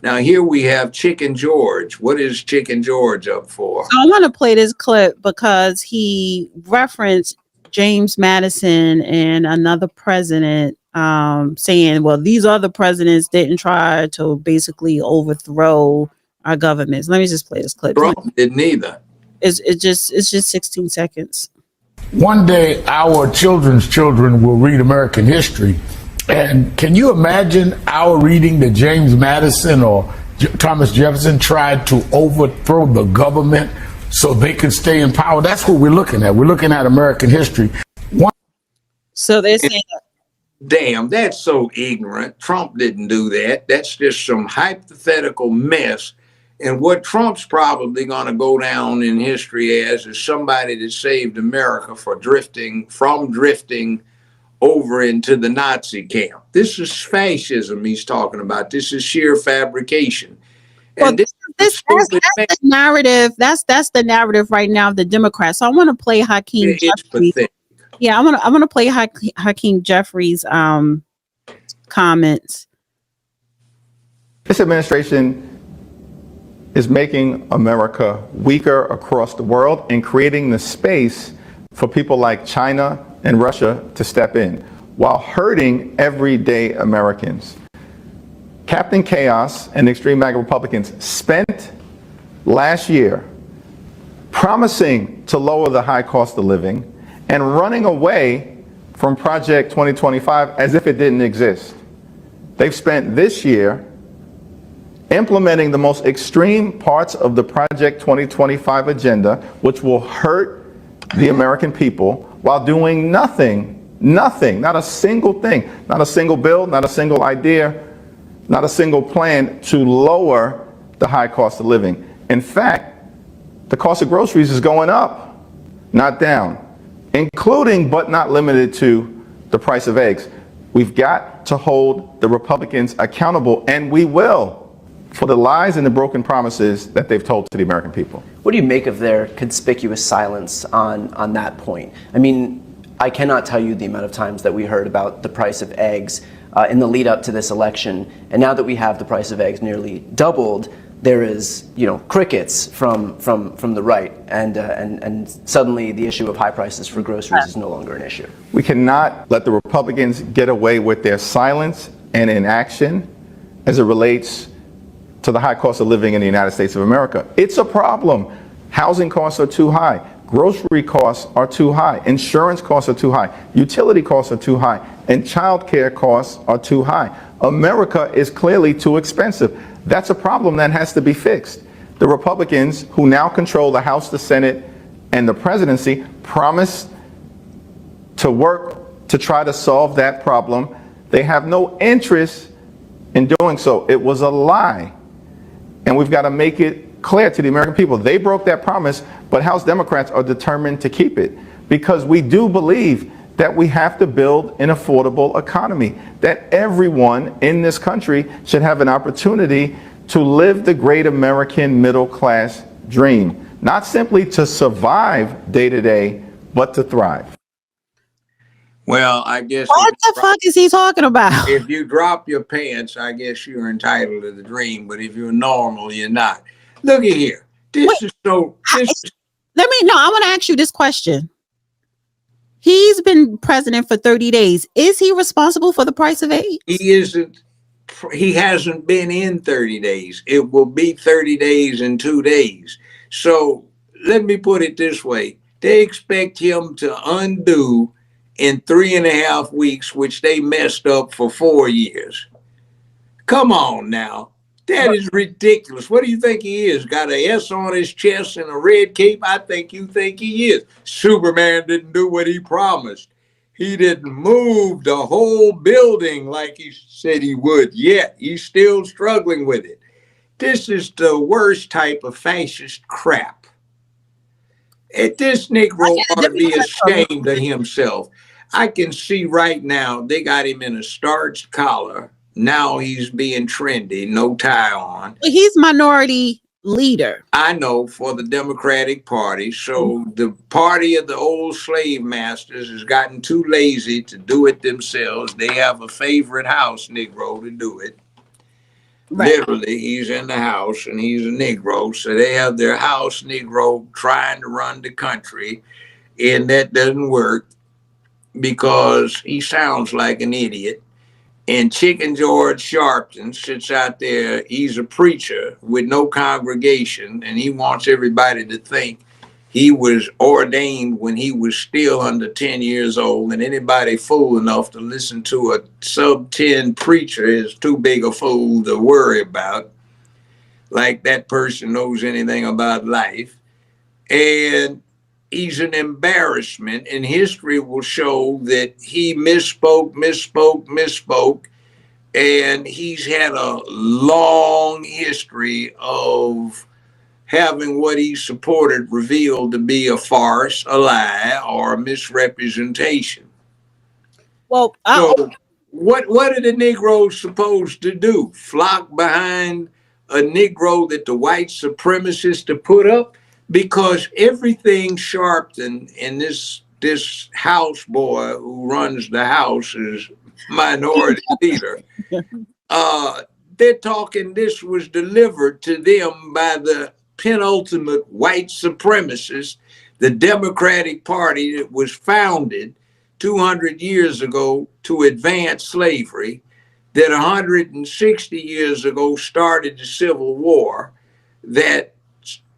Now here we have Chicken George. What is Chicken George up for? I want to play this clip because he referenced James Madison and another president saying, well, these other presidents didn't try to basically overthrow our governments. Let me just play this clip. Trump didn't either. It's just 16 seconds. One day, our children's children will read American history. And can you imagine our reading that James Madison or Thomas Jefferson tried to overthrow the government so they could stay in power? That's what we're looking at. We're looking at American history. So they're saying, damn, that's so ignorant. Trump didn't do that. That's just some hypothetical mess. And what Trump's probably going to go down in history as is somebody that saved America from drifting over into the Nazi camp. This is fascism he's talking about. This is sheer fabrication. And well, that's the narrative. That's the narrative right now of the Democrats. So I want to play Hakeem Jeffries. Yeah, I want to play Hakeem Jeffries' comments. This administration is making America weaker across the world and creating the space for people like China and Russia to step in while hurting everyday Americans. Captain Chaos and the extreme MAGA Republicans spent last year promising to lower the high cost of living and running away from Project 2025 as if it didn't exist. They've spent this year implementing the most extreme parts of the Project 2025 agenda, which will hurt the American people, while doing nothing, not a single thing, not a single bill, not a single idea, not a single plan to lower the high cost of living. In fact, the cost of groceries is going up, not down, including but not limited to the price of eggs. We've got to hold the Republicans accountable, and we will, for the lies and the broken promises that they've told to the American people. What do you make of their conspicuous silence on that point? I mean, I cannot tell you the amount of times that we heard about the price of eggs in the lead up to this election, and now that we have the price of eggs nearly doubled, there is, crickets from the right, and suddenly the issue of high prices for groceries is no longer an issue. We cannot let the Republicans get away with their silence and inaction as it relates to the high cost of living in the United States of America. It's a problem. Housing costs are too high. Grocery costs are too high. Insurance costs are too high. Utility costs are too high. And childcare costs are too high. America is clearly too expensive. That's a problem that has to be fixed. The Republicans, who now control the House, the Senate, and the presidency, promised to work to try to solve that problem. They have no interest in doing so. It was a lie. And we've got to make it clear to the American people. They broke that promise, but House Democrats are determined to keep it, because we do believe that we have to build an affordable economy, that everyone in this country should have an opportunity to live the great American middle class dream, not simply to survive day to day, but to thrive. Well, I guess what the fuck is he talking about? If you drop your pants, I guess you're entitled to the dream. But if you're normal, you're not. Look at here. I want to ask you this question. He's been president for 30 days. Is he responsible for the price of eggs? He isn't. He hasn't been in 30 days. It will be 30 days in 2 days. So let me put it this way. They expect him to undo in 3.5 weeks, which they messed up for 4 years. Come on now. That is ridiculous. What do you think he is? Got an S on his chest and a red cape? I think you think he is. Superman didn't do what he promised. He didn't move the whole building like he said he would yet. He's still struggling with it. This is the worst type of fascist crap. This Negro ought to be ashamed of himself. I can see right now they got him in a starched collar. Now he's being trendy, no tie on. He's minority leader. I know, for the Democratic Party. So the party of the old slave masters has gotten too lazy to do it themselves. They have a favorite house Negro to do it. Right. Literally, he's in the house and he's a Negro. So they have their house Negro trying to run the country. And that doesn't work because he sounds like an idiot. And Chicken George Sharpton sits out there. He's a preacher with no congregation, and he wants everybody to think he was ordained when he was still under 10 years old. And anybody fool enough to listen to a sub 10 preacher is too big a fool to worry about, like that person knows anything about life. And he's an embarrassment, and history will show that he misspoke, and he's had a long history of having what he supported revealed to be a farce, a lie, or a misrepresentation. Well, So what are the Negroes supposed to do? Flock behind a Negro that the white supremacists to put up? Because everything Sharpton and this houseboy who runs the house is minority leader. They're talking this was delivered to them by the penultimate white supremacists, the Democratic Party that was founded 200 years ago to advance slavery, that 160 years ago started the Civil War, that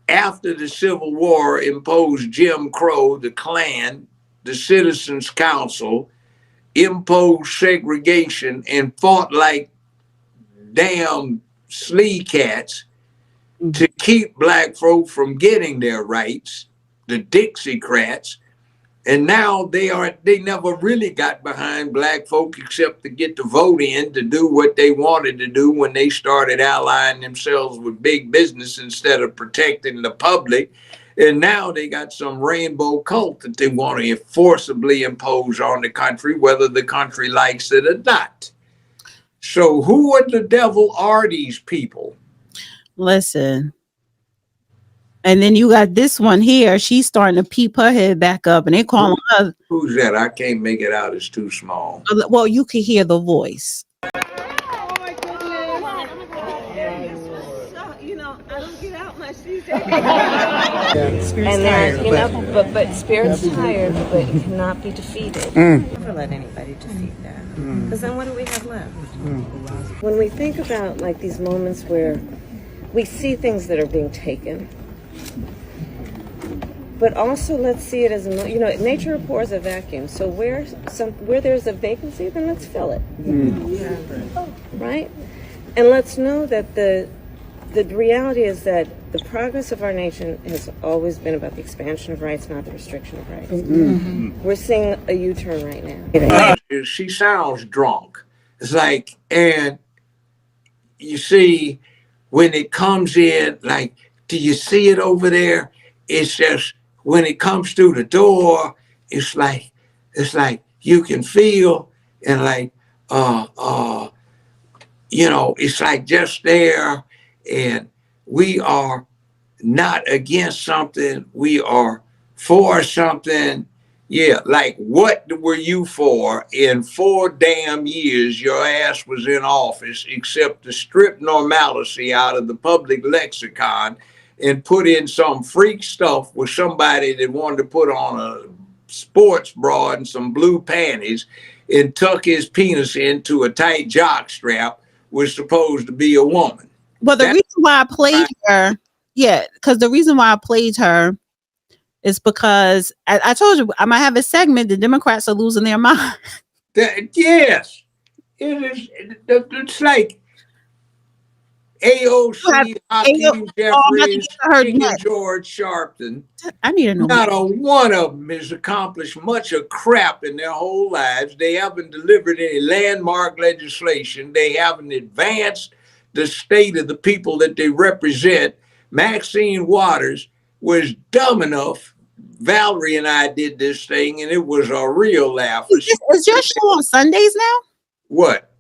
after the Civil War imposed Jim Crow, the Klan, the Citizens Council, imposed segregation and fought like damn slee cats to keep black folk from getting their rights, the Dixiecrats. And now they never really got behind black folk except to get the vote in to do what they wanted to do when they started allying themselves with big business instead of protecting the public. And now they got some rainbow cult that they want to forcibly impose on the country, whether the country likes it or not. So who in the devil are these people? listen. And then you got this one here. She's starting to peep her head back up, and they calling her. Who's that? I can't make it out. It's too small. Well, you can hear the voice. And then, you know, but spirit's tired, but it cannot be defeated. Never let anybody defeat that. Because then what do we have left? When we think about like these moments where we see things that are being taken, but also let's see it as you know, nature abhors a vacuum. So where there's a vacancy, then let's fill it, right? And let's know that the reality is that the progress of our nation has always been about the expansion of rights, not the restriction of rights. We're seeing a U-turn right now. She sounds drunk. It's like, and you see, when it comes in, like, do you see it over there? It's just, when it comes through the door, it's like you can feel, and like, you know, it's like just there. And we are not against something. We are for something. Yeah, like what were you for in 4 damn years your ass was in office, except to strip normalcy out of the public lexicon and put in some freak stuff with somebody that wanted to put on a sports bra and some blue panties and tuck his penis into a tight jock strap was supposed to be a woman. Well, the reason why I played her, because the reason why I played her is because I told you I might have a segment. The Democrats are losing their mind. Yes, it is. It's like AOC, Hakeem Jeffries, Chicken George Sharpton. I need to know. Not a one of them has accomplished much of crap in their whole lives. They haven't delivered any landmark legislation. They haven't advanced the state of the people that they represent. Maxine Waters was dumb enough. Valerie and I did this thing, and it was a real laugh. Is your show on Sundays now? What?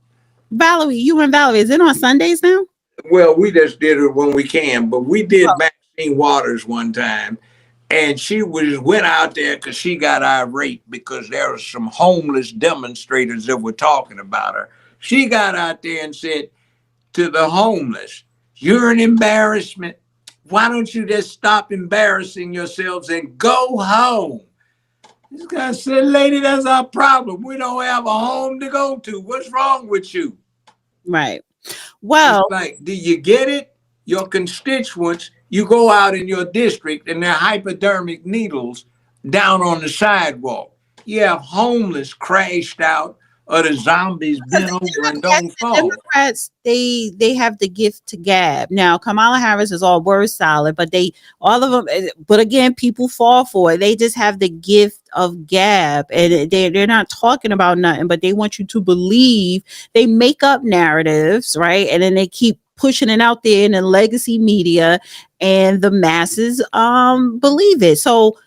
Valerie, you and Valerie, is it on Sundays now? Well, we just did it when we can, but we did Maxine Waters one time, and she went out there because she got irate because there were some homeless demonstrators that were talking about her. She got out there and said, to the homeless, "You're an embarrassment. Why don't you just stop embarrassing yourselves and go home?" This guy said, "Lady, that's our problem. We don't have a home to go to. What's wrong with you?" Right. Well, It's like, do you get it? Your constituents, you go out in your district and they're hypodermic needles down on the sidewalk. You have homeless crashed out or the zombies bent over and don't fall. Democrats, they have the gift to gab. Now, Kamala Harris is all word salad, but all of them. But again, people fall for it. They just have the gift of gab, and they're not talking about nothing, but they want you to believe. They make up narratives, right? And then they keep pushing it out there in the legacy media, and the masses believe it. So